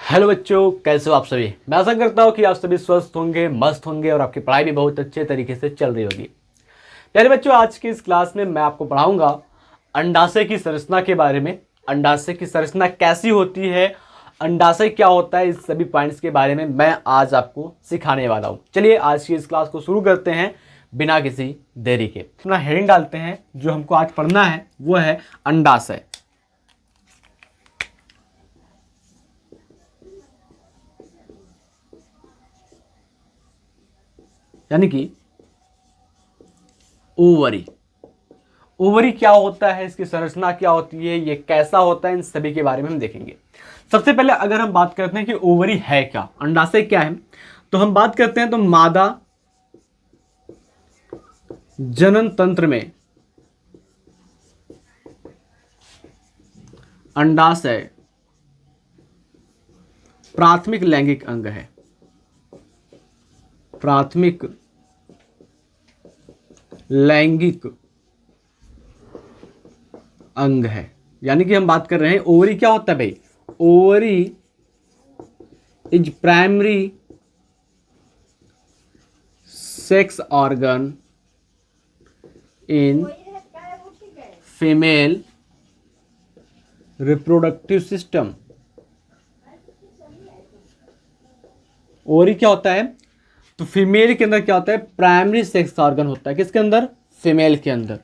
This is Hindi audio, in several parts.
हेलो बच्चों, कैसे हो आप सभी। मैं आशा करता हूँ कि आप सभी स्वस्थ होंगे, मस्त होंगे और आपकी पढ़ाई भी बहुत अच्छे तरीके से चल रही होगी। प्यारे बच्चों, आज की इस क्लास में मैं आपको पढ़ाऊंगा अंडाशय की संरचना के बारे में। अंडाशय की संरचना कैसी होती है, अंडाशय क्या होता है, इस सभी पॉइंट्स के बारे में मैं आज आपको सिखाने वाला हूँ। चलिए आज की इस क्लास को शुरू करते हैं बिना किसी देरी के। अपना हेडिंग डालते हैं। जो हमको आज पढ़ना है वो है अंडाशय। यानी कि ओवरी। ओवरी क्या होता है, इसकी संरचना क्या होती है, ये कैसा होता है, इन सभी के बारे में हम देखेंगे। सबसे पहले अगर हम बात करते हैं कि ओवरी है क्या, अंडाशय क्या है, तो हम बात करते हैं तो मादा जनन तंत्र में अंडाशय प्राथमिक लैंगिक अंग है। प्राथमिक लैंगिक अंग है। यानी कि हम बात कर रहे हैं ओवरी क्या होता है भाई। Ovary is primary sex organ in female reproductive system. Ovary क्या होता है, तो फीमेल के अंदर क्या होता है, प्राइमरी सेक्स ऑर्गन होता है। किसके अंदर, फीमेल के अंदर।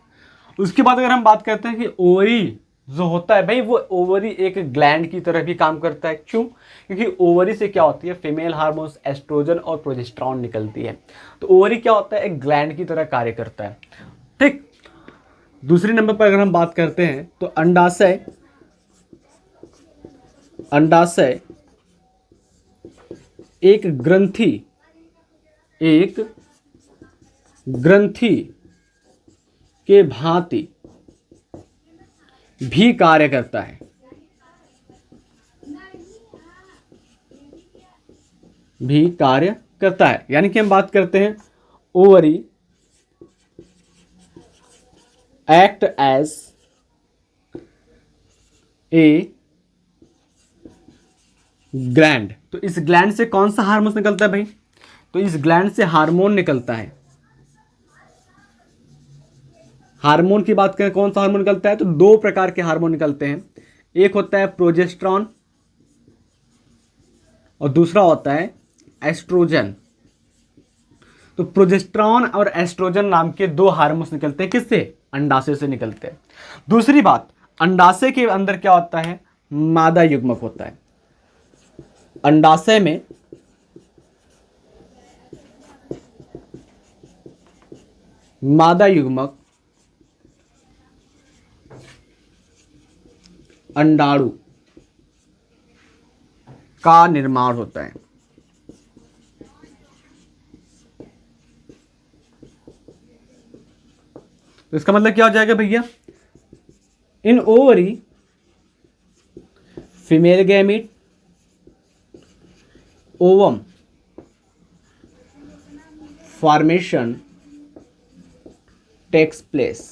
उसके बाद अगर हम बात करते हैं कि ओवरी जो होता है भाई, वो ओवरी एक ग्लैंड की तरह भी काम करता है। क्यों? क्योंकि ओवरी से क्या होती है, फीमेल हार्मोन्स एस्ट्रोजन और प्रोजेस्टेरॉन निकलती है। तो ओवरी क्या होता है, एक ग्लैंड की तरह कार्य करता है। ठीक। दूसरे नंबर पर अगर हम बात करते हैं तो अंडाशय। अंडाशय एक ग्रंथि, एक ग्रंथि के भांति भी कार्य करता है। भी कार्य करता है। यानी कि हम बात करते हैं ovary act as a gland. तो इस ग्लैंड से कौन सा हार्मोन निकलता है भाई, तो इस ग्लैंड से हार्मोन निकलता है। हार्मोन की बात करें, कौन सा हार्मोन निकलता है, तो दो प्रकार के हार्मोन निकलते हैं। एक होता है प्रोजेस्टेरॉन और दूसरा होता है एस्ट्रोजन। तो प्रोजेस्टेरॉन और एस्ट्रोजन नाम के दो हार्मोन्स निकलते हैं। किससे, अंडाशय से निकलते हैं। दूसरी बात, अंडाशय के अंदर क्या होता है, मादा युग्मक होता है। अंडाशय में मादा युग्मक अंडाणु का निर्माण होता है। तो इसका मतलब क्या हो जाएगा भैया, in ovary female gamete ovum formation takes place.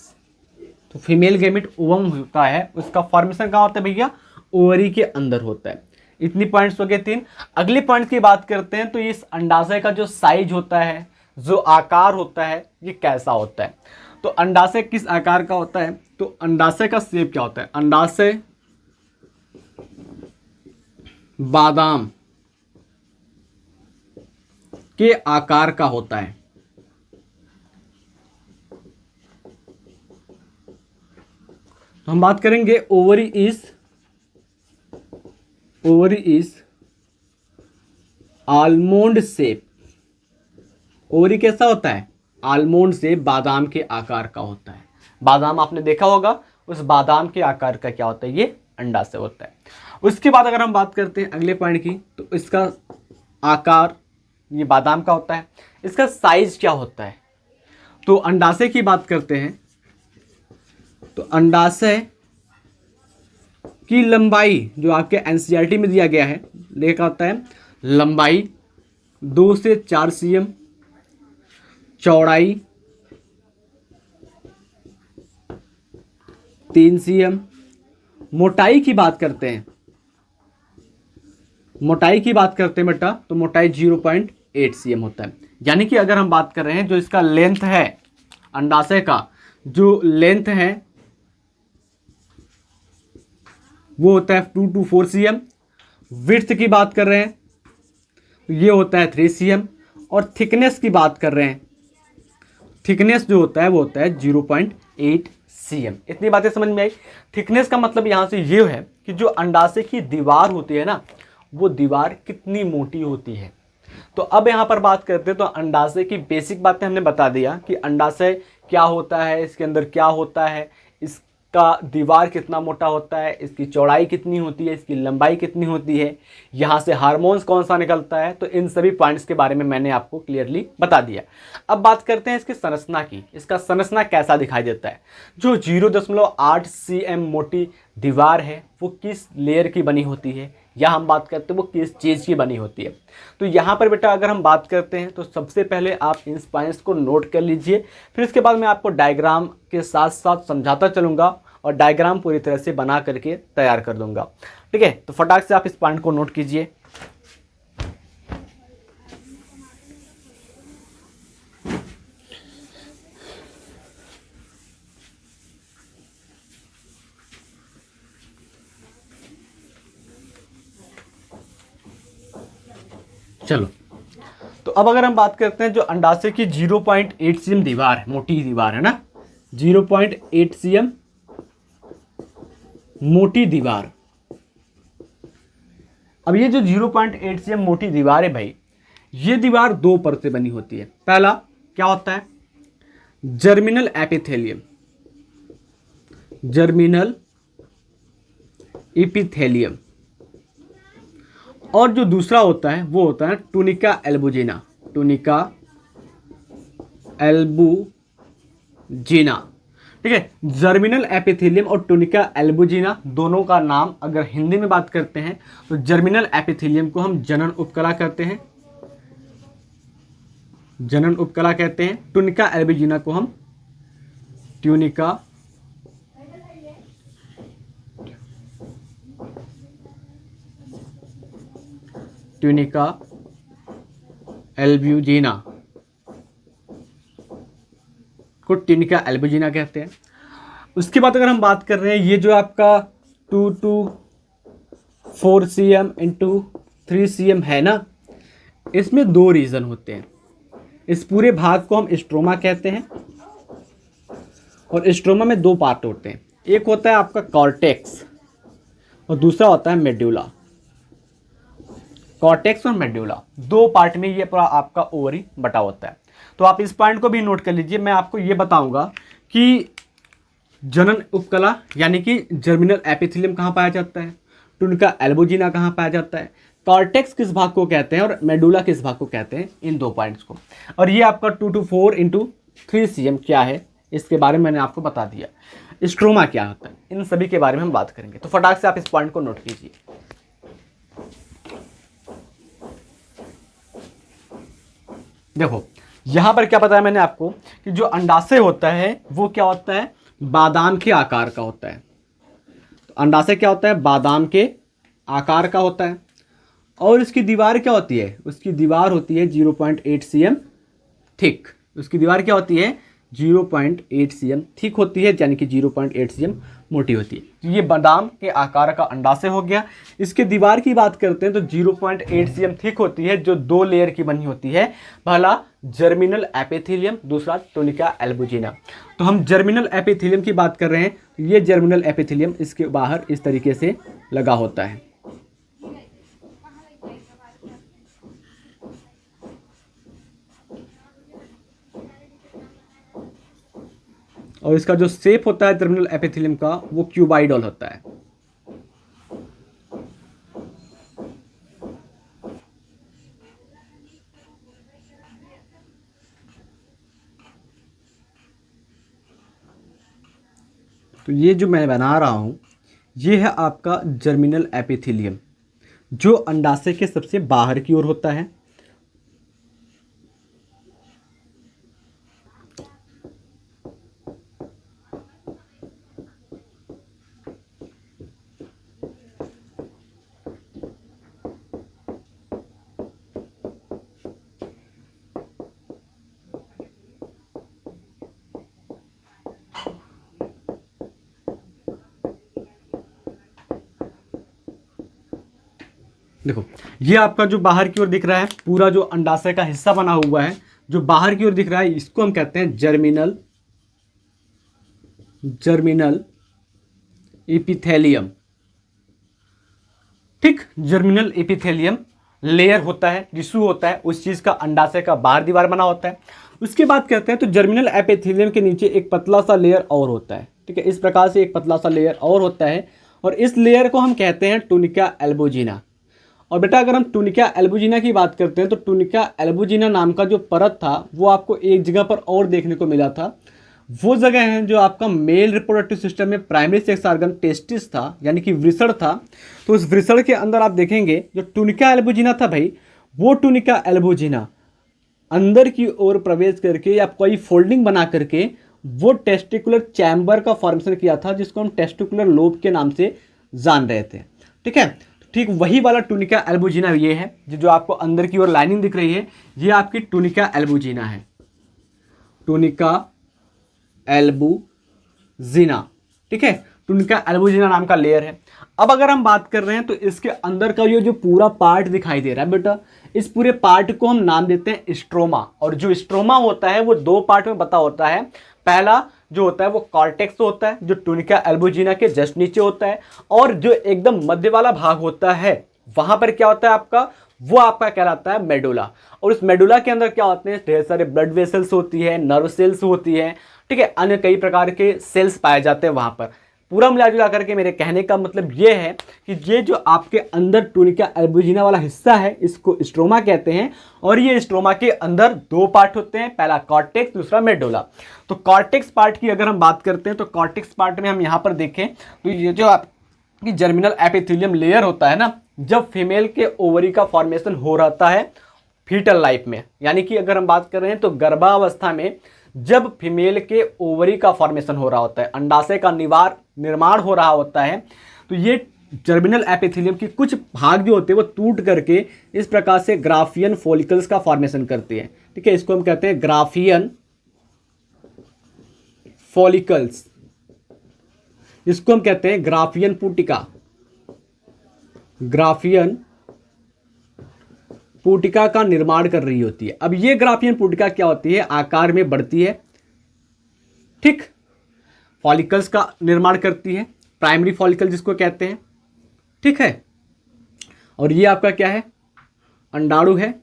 तो फीमेल गैमीट ओवम होता है, उसका फॉर्मेशन कहाँ होता है भैया, ओवरी के अंदर होता है। इतनी पॉइंट्स हो गए तीन। अगले पॉइंट की बात करते हैं तो इस अंडाशय का जो साइज होता है, जो आकार होता है, ये कैसा होता है। तो अंडाशय किस आकार का होता है, तो अंडाशय का शेप क्या होता है, अंडाशय बादाम के आकार का होता है। तो हम बात करेंगे ovary is almond shape. Ovary कैसा होता है, आलमोंड शेप, बादाम के आकार का होता है। बादाम आपने देखा होगा, उस बादाम के आकार का क्या होता है, ये अंडाशय होता है। उसके बाद अगर हम बात करते हैं अगले पॉइंट की, तो इसका आकार ये बादाम का होता है। इसका साइज क्या होता है, तो अंडाशय की बात करते हैं तो अंडाशय की लंबाई जो आपके एनसीईआरटी में दिया गया है, लिखा होता है लंबाई 2 से 4 cm, चौड़ाई 3 cm, मोटाई की बात करते हैं मोटाई की बात करते हैं बेटा तो मोटाई 0.8 cm होता है। यानी कि अगर हम बात कर रहे हैं जो इसका लेंथ है, अंडाशय का जो लेंथ है वो होता है 2 to 4 cm। विड्थ की बात कर रहे हैं तो ये होता है 3 cm। और थिकनेस की बात कर रहे हैं, थिकनेस जो होता है वो होता है 0.8 cm। इतनी बातें समझ में आई। थिकनेस का मतलब यहाँ से ये है कि जो अंडाशय की दीवार होती है ना, वो दीवार कितनी मोटी होती है। तो अब यहाँ पर बात करते हैं तो अंडाशय की बेसिक बातें हमने बता दिया कि अंडाशय क्या होता है, इसके अंदर क्या होता है, इसका दीवार कितना मोटा होता है, इसकी चौड़ाई कितनी होती है, इसकी लंबाई कितनी होती है, यहाँ से हार्मोन्स कौन सा निकलता है। तो इन सभी पॉइंट्स के बारे में मैंने आपको क्लियरली बता दिया। अब बात करते हैं इसकी संरचना की। इसका संरचना कैसा दिखाई देता है। जो 0.8 cm मोटी दीवार है वो किस लेयर की बनी होती है, या हम बात करते हैं वो किस चीज़ की बनी होती है। तो यहाँ पर बेटा अगर हम बात करते हैं तो सबसे पहले आप इन पॉइंट्स को नोट कर लीजिए, फिर इसके बाद मैं आपको डायग्राम के साथ साथ समझाता चलूँगा और डायग्राम पूरी तरह से बना करके तैयार कर दूंगा। ठीक है, तो फटाक से आप इस पॉइंट को नोट कीजिए। चलो, तो अब अगर हम बात करते हैं जो अंडाशय की 0.8 cm दीवार है, मोटी दीवार है ना, 0.8 cm मोटी दीवार। अब ये जो 0.8 cm मोटी दीवार है भाई, ये दीवार दो परत से बनी होती है। पहला क्या होता है, जर्मिनल एपिथेलियम, जर्मिनल एपिथेलियम। और जो दूसरा होता है वो होता है टूनिका एल्बुजिना, टूनिका एल्बुजिना। ठीक है, जर्मिनल एपिथेलियम और टूनिका एल्बुजिना दोनों का नाम अगर हिंदी में बात करते हैं तो जर्मिनल एपिथेलियम को हम जनन उपकला कहते हैं, जनन उपकला कहते हैं। टूनिका एल्बुजिना को हम ट्यूनिका ट्यूनिका एल्ब्यूजिना को ट्यूनिका एल्ब्यूजिना कहते हैं। उसके बाद अगर हम बात कर रहे हैं ये जो आपका 2 to 4 cm इंटू 3 cm है ना, इसमें दो रीजन होते हैं। इस पूरे भाग को हम स्ट्रोमा कहते हैं और स्ट्रोमा में दो पार्ट होते हैं, एक होता है आपका कॉर्टेक्स और दूसरा होता है मेड्यूला। कॉर्टेक्स और मेड्यूला दो पार्ट में ये पूरा आपका ओवरी बटा होता है। तो आप इस पॉइंट को भी नोट कर लीजिए। मैं आपको ये बताऊंगा कि जनन उपकला यानी कि जर्मिनल एपिथेलियम कहाँ पाया जाता है, टूनिका एल्बुजिना कहाँ पाया जाता है, कॉर्टेक्स किस भाग को कहते हैं और मेडुला किस भाग को कहते हैं, इन दो पॉइंट्स को। और ये आपका 2 to 4 इंटू 3 cm क्या है इसके बारे में मैंने आपको बता दिया। स्ट्रोमा क्या होता है, इन सभी के बारे में हम बात करेंगे। तो फटाक से आप इस पॉइंट को नोट कीजिए। देखो यहां पर क्या बताया मैंने आपको कि जो अंडाशय होता है वो क्या होता है, बादाम के आकार का होता है। तो अंडाशय क्या होता है, बादाम के आकार का होता है। और इसकी दीवार क्या होती है, उसकी दीवार होती है 0.8 cm थिक। उसकी दीवार क्या होती है, 0.8 cm थिक होती है, यानी कि 0.8 cm मोटी होती है। तो ये बादाम के आकार का अंडाशय हो गया। इसके दीवार की बात करते हैं तो 0.8 cm थिक होती है, जो दो लेयर की बनी होती है। पहला जर्मिनल एपिथेलियम, दूसरा टूनिका एल्बुजिना। तो हम जर्मिनल एपिथेलियम की बात कर रहे हैं, तो ये जर्मिनल एपिथेलियम इसके बाहर इस तरीके से लगा होता है। और इसका जो शेप होता है जर्मिनल एपिथेलियम का वो क्यूबाइडल होता है। तो ये जो मैं बना रहा हूं ये है आपका जर्मिनल एपिथेलियम, जो अंडाशय के सबसे बाहर की ओर होता है। देखो ये आपका जो बाहर की ओर दिख रहा है पूरा जो अंडाशय का हिस्सा बना हुआ है, जो बाहर की ओर दिख रहा है, इसको हम कहते हैं जर्मिनल एपिथेलियम। ठीक, जर्मिनल एपिथेलियम लेयर होता है, टिश्यू होता है उस चीज का, अंडाशय का बाहर दीवार बना होता है। उसके बाद कहते हैं तो जर्मिनल एपिथेलियम के नीचे एक पतला सा लेयर और होता है। ठीक है, इस प्रकार से एक पतला सा लेयर और होता है और इस लेयर को हम कहते हैं टूनिका एल्बुजिना। और बेटा अगर हम टूनिका एल्बुजिना की बात करते हैं तो टूनिका एल्बुजिना नाम का जो परत था वो आपको एक जगह पर और देखने को मिला था। वो जगह है जो आपका मेल रिप्रोडक्टिव सिस्टम में प्राइमरी सेक्स ऑर्गन टेस्टिस था, यानी कि वृषण था। तो उस वृषण के अंदर आप देखेंगे जो टूनिका एल्बुजिना था भाई, वो टूनिका एल्बुजिना अंदर की ओर प्रवेश करके या कोई फोल्डिंग बना करके वो टेस्टिकुलर चैम्बर का फॉर्मेशन किया था, जिसको हम टेस्टिकुलर लोब के नाम से जान रहे थे। ठीक है, ठीक वही वाला टूनिका एल्बुजिना ये है, जो आपको अंदर की ओर लाइनिंग दिख रही है, ये आपकी टूनिका एल्बुजिना है, टूनिका एल्बुजिना। ठीक है, टूनिका एल्बुजिना नाम का लेयर है। अब अगर हम बात कर रहे हैं तो इसके अंदर का ये जो पूरा पार्ट दिखाई दे रहा है बेटा, इस पूरे पार्ट को हम नाम देते हैं स्ट्रोमा। और जो स्ट्रोमा होता है वो दो पार्ट में बता होता है। पहला जो होता है वो कॉर्टेक्स होता है, जो टूनिका एल्बुजिना के जस्ट नीचे होता है, और जो एकदम मध्य वाला भाग होता है वहां पर क्या होता है आपका, वो आपका कहलाता है मेडुला। और उस मेडुला के अंदर क्या होते हैं, ढेर सारे ब्लड वेसल्स होती है, नर्व सेल्स होती है। ठीक है, अन्य कई प्रकार के सेल्स पाए जाते हैं वहां पर। पूरा मिला जुला करके मेरे कहने का मतलब ये है कि ये जो आपके अंदर टूनिका एल्बुजिना वाला हिस्सा है इसको स्ट्रोमा कहते हैं। और ये स्ट्रोमा के अंदर दो पार्ट होते हैं, पहला कॉर्टेक्स, दूसरा मेडुला। तो कॉर्टेक्स पार्ट की अगर हम बात करते हैं तो कॉर्टेक्स पार्ट में हम यहाँ पर देखें तो ये जो आपकी जर्मिनल एपिथेलियम लेयर होता है ना, जब फीमेल के ओवरी का फॉर्मेशन हो रहता है फीटल लाइफ में, यानी कि अगर हम बात कर रहे हैं तो गर्भावस्था में जब फीमेल के ओवरी का फॉर्मेशन हो रहा होता है, अंडाशय का निर्माण हो रहा होता है, तो ये जर्मिनल एपिथेलियम की कुछ भाग जो होते हैं वो टूट करके इस प्रकार से ग्राफियन फॉलिकल्स का फॉर्मेशन करती है। ठीक है, इसको हम कहते हैं ग्राफियन फॉलिकल्स, इसको हम कहते हैं ग्राफियन पुटिका। ग्राफियन पुटिका का निर्माण कर रही होती है। अब ये ग्राफियन पुटिका क्या होती है, आकार में बढ़ती है। ठीक, फॉलिकल्स का निर्माण करती है, प्राइमरी फॉलिकल जिसको कहते हैं। ठीक है, और ये आपका क्या है, अंडाणु है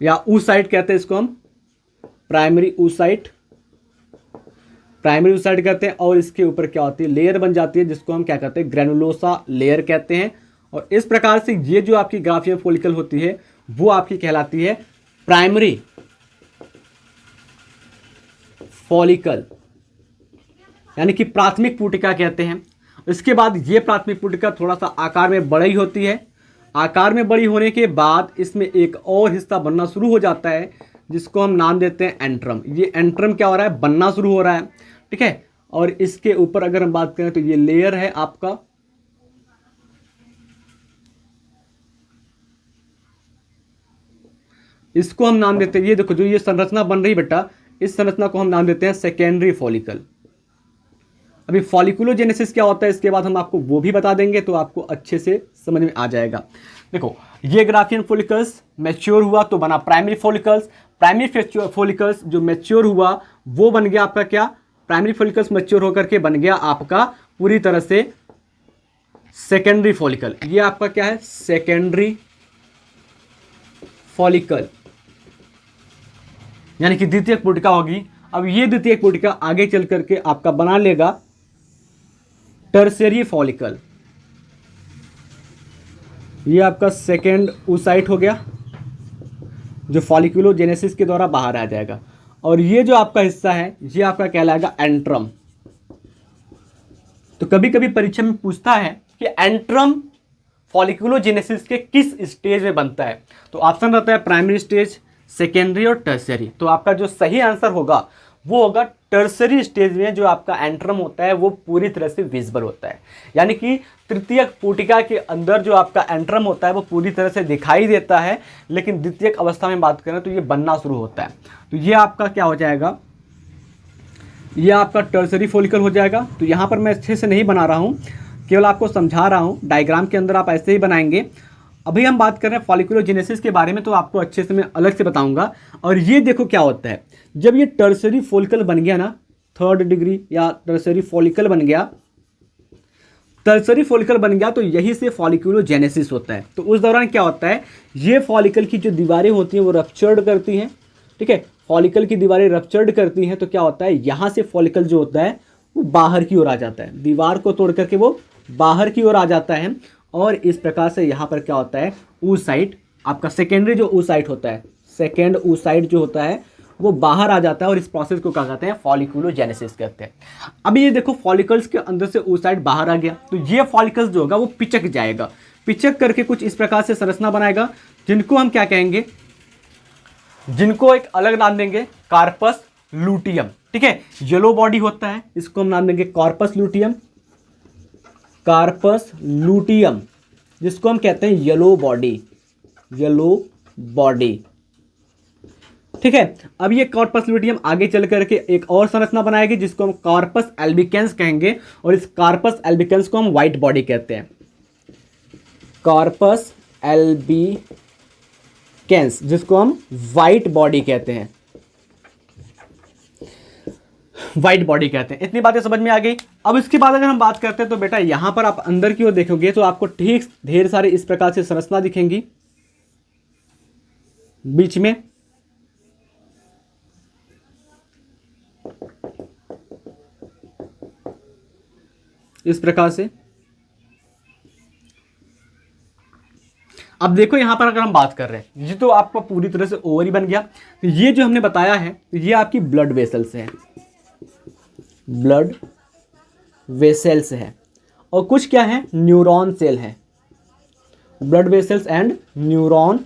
या oocyte कहते हैं इसको हम, प्राइमरी oocyte, प्राइमरी oocyte कहते हैं। और इसके ऊपर क्या होती है, लेयर बन जाती है जिसको हम क्या कहते हैं, ग्रेनुलोसा लेयर कहते हैं। और इस प्रकार से ये जो आपकी ग्राफियन फॉलिकल होती है वो आपकी कहलाती है प्राइमरी फॉलिकल, यानी कि प्राथमिक पुटिका कहते हैं। इसके बाद ये प्राथमिक पुटिका थोड़ा सा आकार में बड़ी होती है। आकार में बड़ी होने के बाद इसमें एक और हिस्सा बनना शुरू हो जाता है जिसको हम नाम देते हैं एंट्रम। ये एंट्रम क्या हो रहा है, बनना शुरू हो रहा है। ठीक है, और इसके ऊपर अगर हम बात करें तो ये लेयर है आपका इसको हम नाम देते हैं, ये देखो जो ये संरचना बन रही बेटा, इस संरचना को हम नाम देते हैं सेकेंडरी फॉलिकल। अभी फॉलिकुलोजेनेसिस क्या होता है इसके बाद हम आपको वो भी बता देंगे, तो आपको अच्छे से समझ में आ जाएगा। देखो ये ग्राफियन फॉलिकल्स मैच्योर हुआ तो बना प्राइमरी फॉलिकल्स। प्राइमरी फॉलिकल्स जो मैच्योर हुआ वो बन गया आपका क्या, प्राइमरी फॉलिकल्स मैच्योर होकर के बन गया आपका पूरी तरह से सेकेंडरी फॉलिकल। ये आपका क्या है, सेकेंडरी फॉलिकल, यानी कि द्वितीयक पुटिका होगी। अब ये द्वितीयक पुटिका आगे चल करके आपका बना लेगा टर्शियरी फॉलिकल। ये आपका सेकेंड oocyte हो गया जो फॉलिकुलोजेनेसिस के द्वारा बाहर आ जाएगा। और ये जो आपका हिस्सा है ये आपका कहलाएगा एंट्रम। तो कभी कभी परीक्षा में पूछता है कि एंट्रम फॉलिकुलोजेनेसिस के किस स्टेज में बनता है, तो ऑप्शन रहता है प्राइमरी स्टेज, सेकेंडरी और टर्शियरी। तो आपका जो सही आंसर होगा वो होगा टर्शियरी स्टेज में जो आपका एंट्रम होता है वो पूरी तरह से विजिबल होता है, यानी कि तृतीयक पुटिका के अंदर जो आपका एंट्रम होता है वो पूरी तरह से दिखाई देता है, लेकिन द्वितीयक अवस्था में बात करें तो ये बनना शुरू होता है। तो ये आपका क्या हो जाएगा, ये आपका टर्शियरी फॉलिकल हो जाएगा। तो यहाँ पर मैं अच्छे से नहीं बना रहा हूँ, केवल आपको समझा रहा हूँ, डायग्राम के अंदर आप ऐसे ही बनाएंगे। अभी हम बात कर रहे हैं फॉलिकुलोजेनेसिस के बारे में, तो आपको अच्छे से मैं अलग से बताऊंगा। और ये देखो क्या होता है, जब ये टर्सरी फॉलिकल बन गया ना, 3rd डिग्री या टर्सरी फॉलिकल बन गया, टर्सरी फॉलिकल बन गया, तो यही से फॉलिकुलोजेनेसिस होता है। तो उस दौरान क्या होता है, ये फॉलिकल की जो दीवारें होती हैं वो रप्चर्ड करती हैं, ठीक है, फॉलिकल की दीवारें रप्चर्ड करती हैं। तो क्या होता है, यहाँ से फॉलिकल जो होता है वो बाहर की ओर आ जाता है, दीवार को तोड़ करके वो बाहर की ओर आ जाता है। और इस प्रकार से यहाँ पर क्या होता है, oocyte, आपका सेकेंडरी जो oocyte होता है, सेकेंड oocyte जो होता है वो बाहर आ जाता है। और इस प्रोसेस को क्या कहते हैं, फॉलिकुलोजेनेसिस कहते हैं। अभी ये देखो फॉलिकल्स के अंदर से oocyte बाहर आ गया, तो ये फॉलिकल्स जो होगा वो पिचक जाएगा, पिचक करके कुछ इस प्रकार से संरचना बनाएगा, जिनको हम क्या कहेंगे, जिनको एक अलग नाम देंगे, कार्पस लूटियम, ठीक है। येलो बॉडी होता है, इसको हम नाम देंगे कॉर्पस लूटियम, कार्पस लूटियम, जिसको हम कहते हैं येलो बॉडी, येलो बॉडी, ठीक है। अब ये कॉर्पस लूटियम आगे चल करके एक और संरचना बनाएगी, जिसको हम कॉर्पस एल्बिकेंस कहेंगे। और इस कॉर्पस एल्बिकेंस को हम व्हाइट बॉडी कहते हैं, कॉर्पस एल्बिकेंस, जिसको हम व्हाइट बॉडी कहते हैं, व्हाइट बॉडी कहते हैं। इतनी बातें समझ में आ गई। अब इसके बाद अगर हम बात करते हैं तो बेटा यहां पर आप अंदर की ओर देखोगे तो आपको ठीक ढेर सारे इस प्रकार से संरचना दिखेंगी बीच में, इस प्रकार से। अब देखो यहां पर अगर हम बात कर रहे हैं, ये तो आपको पूरी तरह से ओवरी बन गया। तो ये जो हमने बताया है, तो ये आपकी ब्लड वेसल्स है, ब्लड वेसल्स है। और कुछ क्या है, न्यूरॉन सेल है, blood vessels and neuron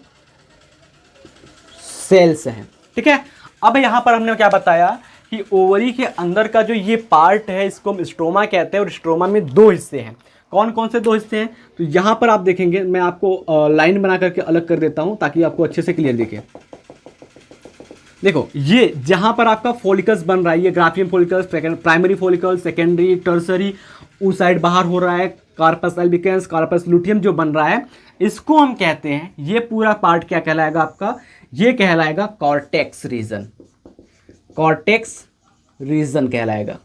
cells हैं, ठीक है। अब यहां पर हमने क्या बताया कि ओवरी के अंदर का जो ये पार्ट है इसको हम स्ट्रोमा कहते हैं। और स्ट्रोमा में 2 हिस्से हैं। कौन कौन से 2 हिस्से हैं, तो यहां पर आप देखेंगे, मैं आपको लाइन बना करके अलग कर देता हूं ताकि आपको अच्छे से क्लियर दिखे। देखो ये जहां पर आपका फॉलिकल्स बन रहा है, ये Graafian follicles, primary follicles, secondary, tertiary, oocyte बाहर हो रहा है, कार्पस एल्बिकेंस, कार्पस लूटियम जो बन रहा है, इसको हम कहते हैं, ये पूरा पार्ट क्या कहलाएगा आपका, ये कहलाएगा कॉर्टेक्स रीजन, कॉर्टेक्स रीजन कहलाएगा।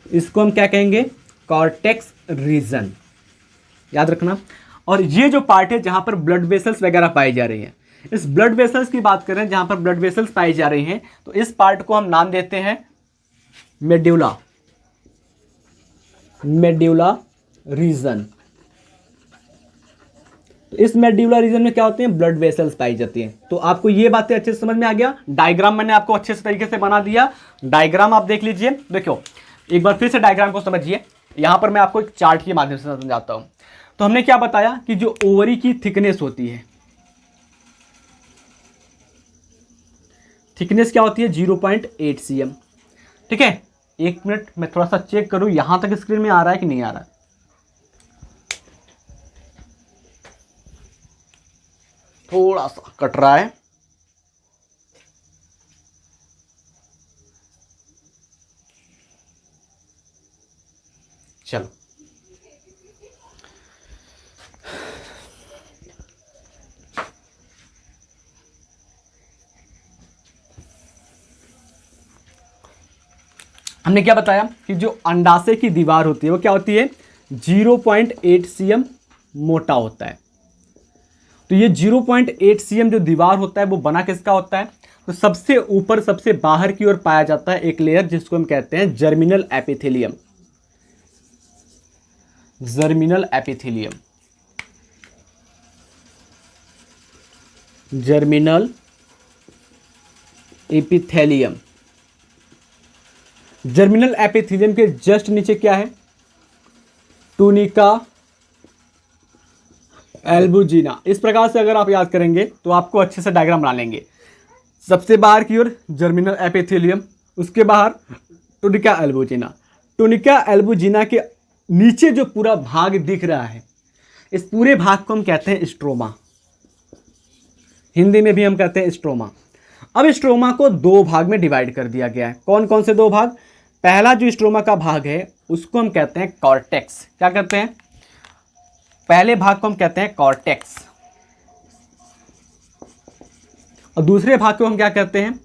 इसको हम क्या कहेंगे, कॉर्टेक्स रीजन, याद रखना। और ये जो पार्ट है जहां पर ब्लड वेसल्स वगैरह पाई जा रही हैं, इस ब्लड वेसल्स की बात करें, जहां पर ब्लड वेसल्स पाई जा रही हैं, तो इस पार्ट को हम नाम देते हैं मेड्यूला, मेड्यूला रीजन। तो इस मेड्यूला रीजन में क्या होते हैं, ब्लड वेसल्स पाई जाती हैं। तो आपको ये बातें अच्छे से समझ में आ गया। डायग्राम मैंने आपको अच्छे से तरीके से बना दिया, डायग्राम आप देख लीजिए। देखो एक बार फिर से डायग्राम को समझिए। यहां पर मैं आपको एक चार्ट के माध्यम से समझाता हूं। तो हमने क्या बताया कि जो ओवरी की थिकनेस होती है, थिकनेस क्या होती है, 0.8 cm, ठीक है। एक मिनट मैं थोड़ा सा चेक करूं यहां तक स्क्रीन में आ रहा है कि नहीं आ रहा है। थोड़ा सा कट रहा है, चलो। हमने क्या बताया कि जो अंडाशय की दीवार होती है वो क्या होती है, 0.8 cm मोटा होता है। तो ये 0.8 cm जो दीवार होता है वो बना किसका होता है, तो सबसे ऊपर सबसे बाहर की ओर पाया जाता है एक लेयर, जिसको हम कहते हैं germinal epithelium, germinal epithelium, germinal epithelium. Germinal epithelium के जस्ट नीचे क्या है, टूनिका एल्बुजिना। इस प्रकार से अगर आप याद करेंगे तो आपको अच्छे से डायग्राम बना लेंगे। सबसे बाहर की ओर जर्मिनल एपिथेलियम, उसके बाहर टूनिका एल्बुजिना। टूनिका एल्बुजिना के नीचे जो पूरा भाग दिख रहा है, इस पूरे भाग को हम कहते हैं स्ट्रोमा, हिंदी में भी हम कहते हैं स्ट्रोमा। अब स्ट्रोमा को 2 भाग में डिवाइड कर दिया गया है। कौन कौन से 2 भाग, पहला जो स्ट्रोमा का भाग है उसको हम कहते हैं कॉर्टेक्स। क्या कहते हैं? पहले भाग को हम कहते हैं कॉर्टेक्स और दूसरे भाग को हम क्या कहते हैं?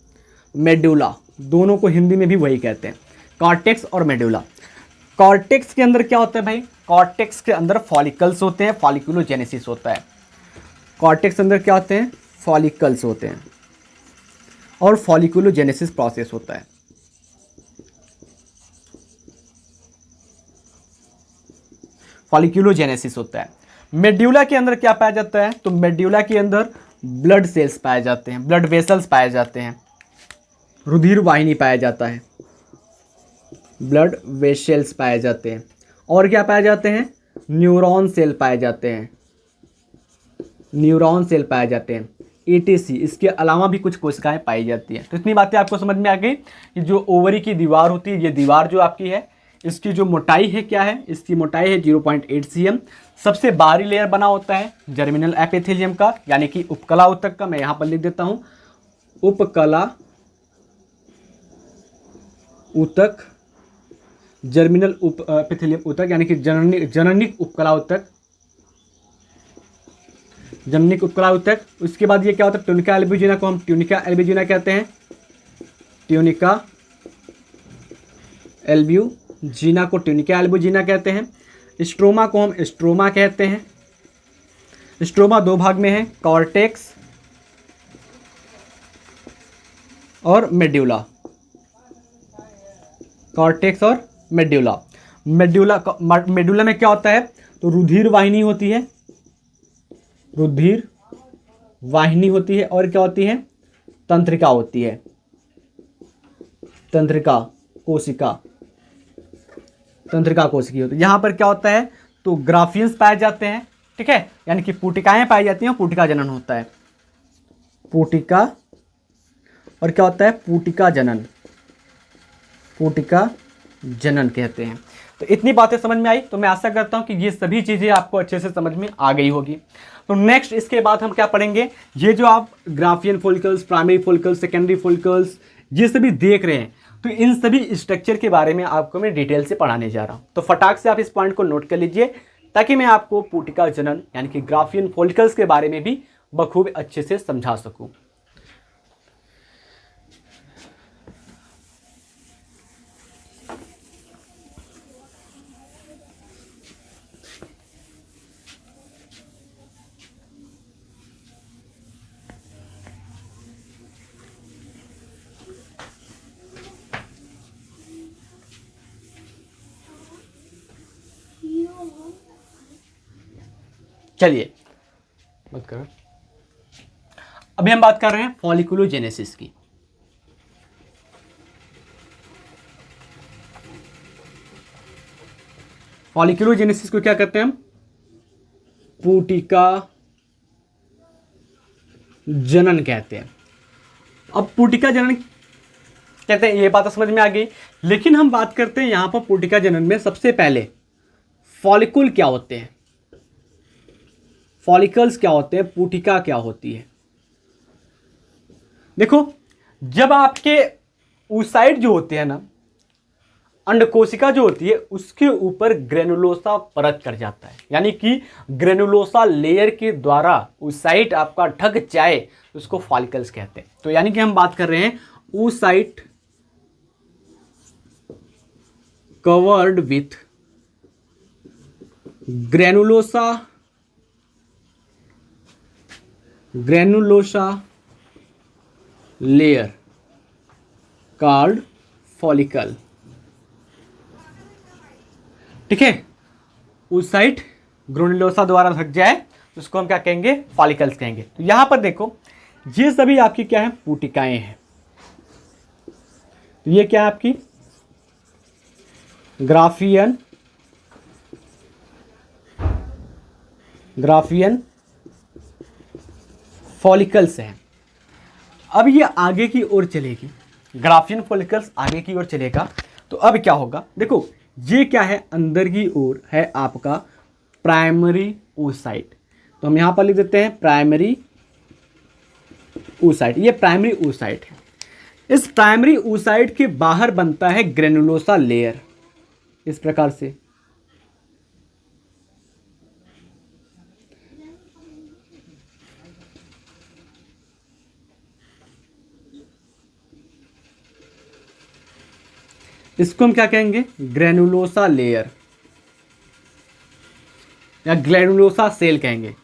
मेडुला। दोनों को हिंदी में भी वही कहते हैं, कॉर्टेक्स और मेडुला। कॉर्टेक्स के अंदर क्या होता है भाई? कॉर्टेक्स के अंदर फॉलिकल्स होते हैं, फॉलिकुलोजेनेसिस होता है। कॉर्टेक्स के अंदर क्या होते हैं? फॉलिकल्स होते हैं और फॉलिकुलोजेनेसिस प्रोसेस होता है। फॉलिकुलोजेनेसिस होता है। मेड्यूला के अंदर क्या पाया जाता है? तो मेड्यूला के अंदर ब्लड सेल्स पाए जाते हैं, ब्लड वेसल्स पाए जाते हैं, रुधिर वाहिनी पाया जाता है, ब्लड वेसल्स पाए जाते हैं। और क्या पाए जाते हैं? न्यूरॉन सेल पाए जाते हैं, न्यूरॉन सेल पाए जाते हैं, ETC। इसके अलावा भी कुछ कोशिकाएं पाई जाती हैं। तो इतनी बातें आपको समझ में आ गई कि जो ओवरी की दीवार होती है, ये दीवार जो आपकी है, इसकी जो मोटाई है क्या है? इसकी मोटाई है 0.8 cm। सबसे बाहरी लेयर बना होता है जर्मिनल एपिथेलियम का, यानी कि उपकला ऊतक का। मैं यहाँ पर लिख देता हूँ, उपकला ऊतक, जर्मिनल एपिथेलियम ऊतक, यानी कि जननिक उपकला ऊतक, जननिक उपकला ऊतक। उसके बाद ये क्या होता है? ट्यूनिका एल्ब्यूजिना को हम ट्यूनिका एल्ब्यूजिना कहते हैं, ट्यूनिका एल्ब्यूजिना को ट्यूनिका एल्ब्यूजिना कहते हैं। स्ट्रोमा को हम स्ट्रोमा कहते हैं। स्ट्रोमा दो भाग में है, कॉर्टेक्स और मेड्यूला। कॉर्टेक्स और मेड्यूला। मेड्यूला में क्या होता है? तो रुधिर वाहिनी होती है, रुधिर वाहिनी होती है। और क्या होती है? तंत्रिका होती है, तंत्रिका कोशिका, तंत्रिका कोशिकी होती है। यहाँ पर क्या होता है? तो ग्राफियंस पाए जाते हैं, ठीक है, यानी कि पुटिकाएं पाई जाती हैं, पुटिका जनन होता है, पुटिका। और क्या होता है? पुटिका जनन, पुटिका जनन कहते हैं। तो इतनी बातें समझ में आई। तो मैं आशा करता हूं कि ये सभी चीज़ें आपको अच्छे से समझ में आ गई होगी। तो नेक्स्ट इसके बाद हम क्या पढ़ेंगे? ये जो आप Graafian follicles, primary follicles, secondary follicles ये सभी देख रहे हैं, तो इन सभी स्ट्रक्चर के बारे में आपको मैं डिटेल से पढ़ाने जा रहा हूं। तो फटाक से आप इस पॉइंट को नोट कर लीजिए, ताकि मैं आपको पुटिका जनन यानी कि ग्राफियन फॉलिकल्स के बारे में भी बखूब अच्छे से समझा सकूं। चलिए मत करो। अभी हम बात कर रहे हैं फॉलिकुलोजेनेसिस की। फॉलिकुलोजेनेसिस को क्या कहते हैं हम? पुटिका जनन कहते हैं। अब पुटिका जनन कहते हैं, ये बात तो समझ में आ गई। लेकिन हम बात करते हैं यहां पर पुटिका जनन में सबसे पहले फॉलिकुल क्या होते हैं, फॉलिकल्स क्या होते हैं, पुटिका क्या होती है। देखो, जब आपके oocyte जो होते हैं ना, अंडकोशिका जो होती है, उसके ऊपर ग्रेनुलोसा परत कर जाता है, यानी कि ग्रेनुलोसा लेयर के द्वारा oocyte आपका ढक जाए, उसको फॉलिकल्स कहते हैं। तो यानी कि हम बात कर रहे हैं oocyte covered with granulosa layer called follicle, ठीक है। oocyte ग्रेनुलोसा द्वारा ढक जाए, उसको हम क्या कहेंगे? फॉलिकल्स कहेंगे। तो यहां पर देखो, ये सभी आपकी क्या है? पुटिकाएं हैं। तो ये क्या है आपकी? ग्राफियन फॉलिकल्स हैं। अब ये आगे की ओर चलेगी, ग्राफियन फॉलिकल्स आगे की ओर चलेगा। तो अब क्या होगा? देखो, ये क्या है? अंदर की ओर है आपका प्राइमरी oocyte। तो हम यहां पर लिख देते हैं प्राइमरी oocyte। ये प्राइमरी oocyte है। इस प्राइमरी oocyte के बाहर बनता है ग्रेनुलोसा लेयर। इस प्रकार से। इसको हम क्या कहेंगे, ग्रेनुलोसा लेयर या ग्रेनुलोसा सेल कहेंगे।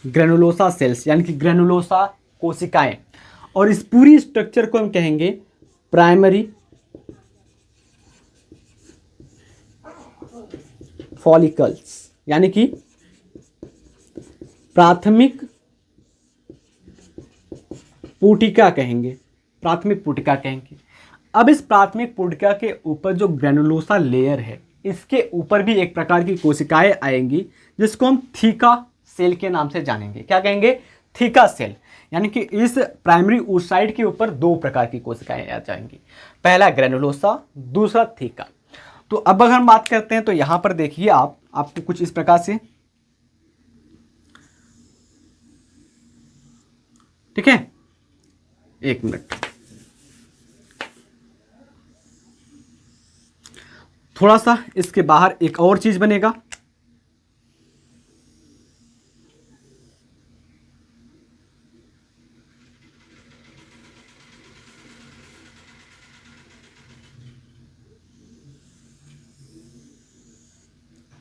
ग्रेनुलोसा सेल्स यानी कि ग्रेनुलोसा कोशिकाएं। और इस पूरी स्ट्रक्चर को हम कहेंगे प्राइमरी फॉलिकल्स यानी कि प्राथमिक पुटिका कहेंगे, प्राथमिक पुटिका कहेंगे। अब इस प्राथमिक पुटिका के ऊपर जो ग्रेनुलोसा लेयर है, इसके ऊपर भी एक प्रकार की कोशिकाएं आएंगी जिसको हम थीका सेल के नाम से जानेंगे। क्या कहेंगे, थीका सेल। यानी कि इस प्राइमरी oocyte के ऊपर दो प्रकार की कोशिकाएं आ जाएंगी, पहला ग्रेनुलोसा, दूसरा थीका। तो अब अगर हम बात करते हैं तो यहां पर देखिए आपको कुछ इस प्रकार से, ठीक है, एक मिनट, थोड़ा सा इसके बाहर एक और चीज बनेगा।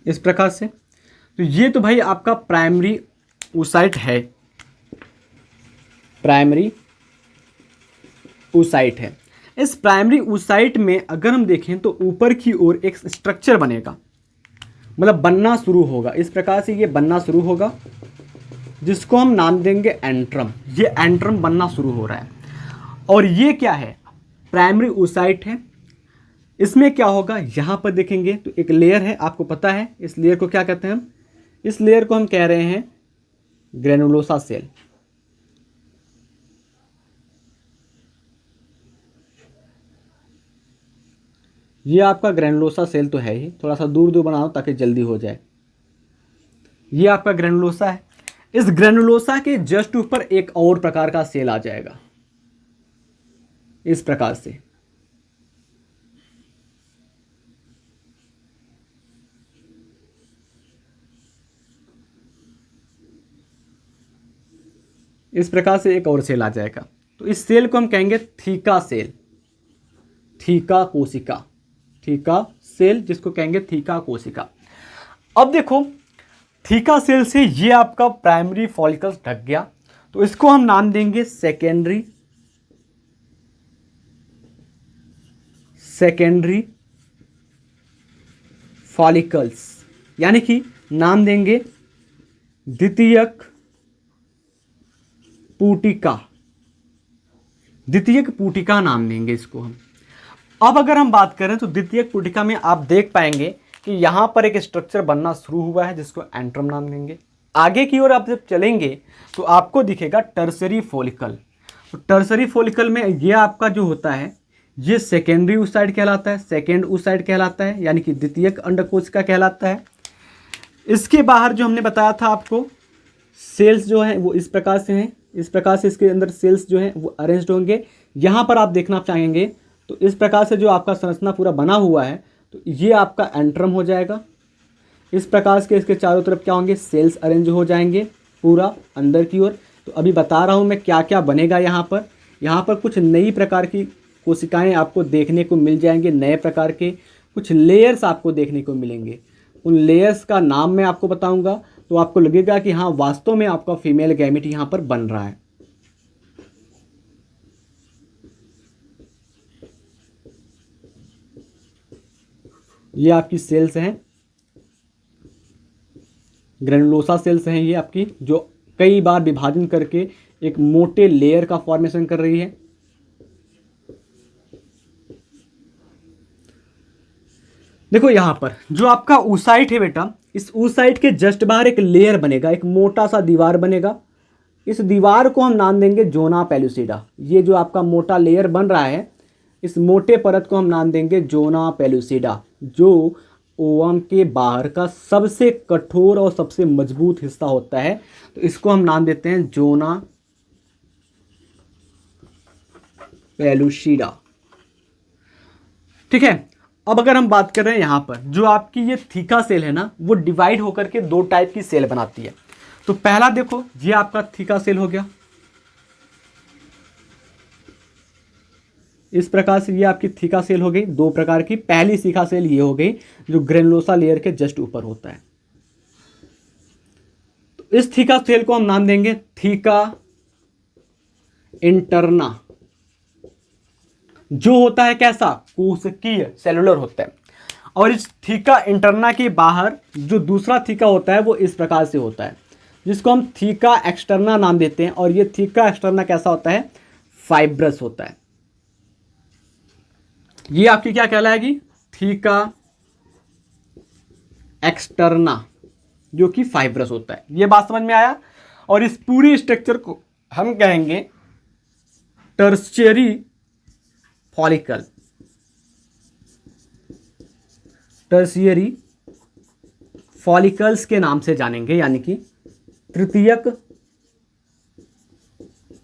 इस प्रकार से। तो ये तो भाई आपका प्राइमरी oocyte है, प्राइमरी oocyte है। इस प्राइमरी oocyte में अगर हम देखें तो ऊपर की ओर एक स्ट्रक्चर बनेगा, मतलब बनना शुरू होगा। इस प्रकार से ये बनना शुरू होगा जिसको हम नाम देंगे एंट्रम। ये एंट्रम बनना शुरू हो रहा है। और ये क्या है, प्राइमरी oocyte है। इसमें क्या होगा, यहाँ पर देखेंगे तो एक लेयर है, आपको पता है इस लेयर को क्या कहते हैं हम, इस लेयर को हम कह रहे हैं ग्रेनुलोसा सेल। ये आपका ग्रेनुलोसा सेल तो है ही, थोड़ा सा दूर दूर बनाओ ताकि जल्दी हो जाए। ये आपका ग्रेनुलोसा है। इस ग्रेनुलोसा के जस्ट ऊपर एक और प्रकार का सेल आ जाएगा, इस प्रकार से। इस प्रकार से एक और सेल आ जाएगा। तो इस सेल को हम कहेंगे थीका सेल, थीका कोशिका, थीका सेल जिसको कहेंगे थीका कोशिका। अब देखो, थीका सेल से ये आपका प्राइमरी फॉलिकल्स ढक गया, तो इसको हम नाम देंगे सेकेंडरी फॉलिकल्स, यानी कि नाम देंगे द्वितीयक पुटिका, द्वितीयक पुटिका नाम देंगे इसको हम। अब अगर हम बात करें तो द्वितीयक पुटिका में आप देख पाएंगे कि यहां पर एक स्ट्रक्चर बनना शुरू हुआ है जिसको एंट्रम नाम देंगे। आगे की ओर आप जब चलेंगे तो आपको दिखेगा टर्सरी फॉलिकल। तो टर्सरी फॉलिकल में ये आपका जो होता है ये सेकेंडरी oocyte कहलाता है, सेकेंड oocyte कहलाता है, यानी कि द्वितीयक अंडकोशिका कहलाता है। इसके बाहर जो हमने बताया था आपको, सेल्स जो हैं वो इस प्रकार से हैं, इस प्रकार से इसके अंदर सेल्स जो हैं वो अरेंज्ड होंगे। यहाँ पर आप देखना चाहेंगे तो इस प्रकार से जो आपका संरचना पूरा बना हुआ है, तो ये आपका एंट्रम हो जाएगा। इस प्रकार से इसके चारों तरफ क्या होंगे, सेल्स अरेंज हो जाएंगे पूरा अंदर की ओर। तो अभी बता रहा हूँ मैं क्या क्या बनेगा यहाँ पर। यहाँ पर कुछ नई प्रकार की कोशिकाएं आपको देखने को मिल जाएंगे, नए प्रकार के कुछ लेयर्स आपको देखने को मिलेंगे। उन लेयर्स का नाम मैं आपको बताऊंगा, तो आपको लगेगा कि हाँ वास्तव में आपका फीमेल गैमेट यहाँ पर बन रहा है। ये आपकी सेल्स हैं, ग्रेनुलोसा सेल्स हैं ये आपकी, जो कई बार विभाजन करके एक मोटे लेयर का फॉर्मेशन कर रही है। देखो यहाँ पर जो आपका oocyte है बेटा, इस oocyte के जस्ट बाहर एक लेयर बनेगा, एक मोटा सा दीवार बनेगा। इस दीवार को हम नाम देंगे जोना पेलुसिडा। ये जो आपका मोटा लेयर बन रहा है, इस मोटे परत को हम नाम देंगे जोना पेलुसिडा, जो ओवम के बाहर का सबसे कठोर और सबसे मजबूत हिस्सा होता है। तो इसको हम नाम देते हैं जोना पेलुसिडा। ठीक है, अब अगर हम बात कर रहे हैं यहां पर जो आपकी ये थीका सेल है ना, वो डिवाइड होकर के दो टाइप की सेल बनाती है। तो पहला देखो, ये आपका थीका सेल हो गया, इस प्रकार से ये आपकी थीका सेल हो गई, दो प्रकार की। पहली थीका सेल ये हो गई जो ग्रेनुलोसा लेयर के जस्ट ऊपर होता है। तो इस थीका सेल को हम नाम देंगे थीका इंटरना, जो होता है कैसा, कोशिकीय सेलुलर होता है। और इस थीका इंटरना के बाहर जो दूसरा थीका होता है वो इस प्रकार से होता है, जिसको हम थीका एक्सटर्ना नाम देते हैं। और ये थीका एक्सटर्ना कैसा होता है, फाइब्रस होता है। ये आपकी क्या कहलाएगी, थीका एक्सटर्ना, जो कि फाइब्रस होता है। ये बात समझ में आया। और इस पूरी स्ट्रक्चर को हम कहेंगे टर्शियरी फॉलिकल, टर्शियरी फॉलिकल्स के नाम से जानेंगे, यानी कि तृतीयक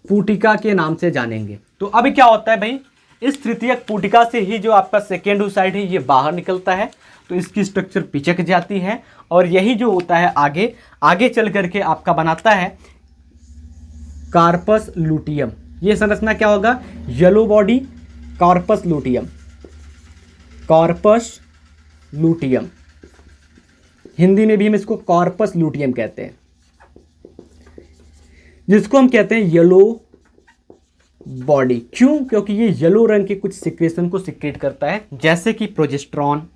पुटिका के नाम से जानेंगे। तो अभी क्या होता है भाई, इस तृतीयक पुटिका से ही जो आपका सेकेंड oocyte है ये बाहर निकलता है, तो इसकी स्ट्रक्चर पिचक जाती है। और यही जो होता है आगे आगे चल करके आपका बनाता है कार्पस लूटियम। ये संरचना क्या होगा, yellow body corpus luteum, corpus luteum, Hindi में भी हम इसको कार्पस लूटियम कहते हैं, जिसको हम कहते हैं येलो बॉडी। क्यों, क्योंकि ये येलो रंग के कुछ सिक्रेशन को सिक्रेट करता है, जैसे कि प्रोजेस्टेरॉन,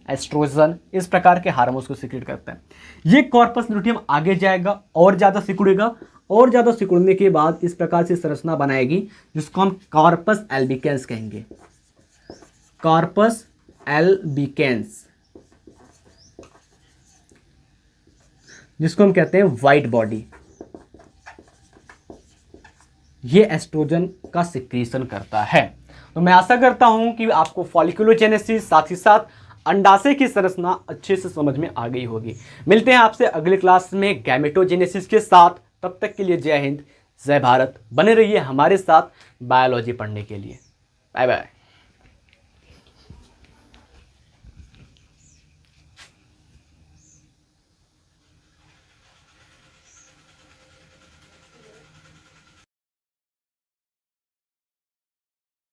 एस्ट्रोजन, इस प्रकार के हार्मोन्स को सिक्रेट करता है। ये कॉर्पस लूटियम आगे जाएगा और ज़्यादा सिकुड़ेगा, और ज़्यादा सिकुड़ने के बाद इस प्रकार से संरचना बनाएगी, जिसको हम कॉर्पस एल्बिकेंस कहेंगे, कॉर्पस एल्बिकेंस, जिसको हम कहते हैं व्हाइट बॉडी। ये एस्ट्रोजन का सिक्रीशन करता है। तो मैं आशा करता हूं कि आपको फॉलिकुलोजेनेसिस, साथ ही साथ अंडाशय की संरचना अच्छे से समझ में आ गई होगी। मिलते हैं आपसे अगले क्लास में गैमेटोजेनेसिस के साथ। तब तक के लिए जय हिंद, जय भारत। बने रहिए हमारे साथ बायोलॉजी पढ़ने के लिए। Bye bye.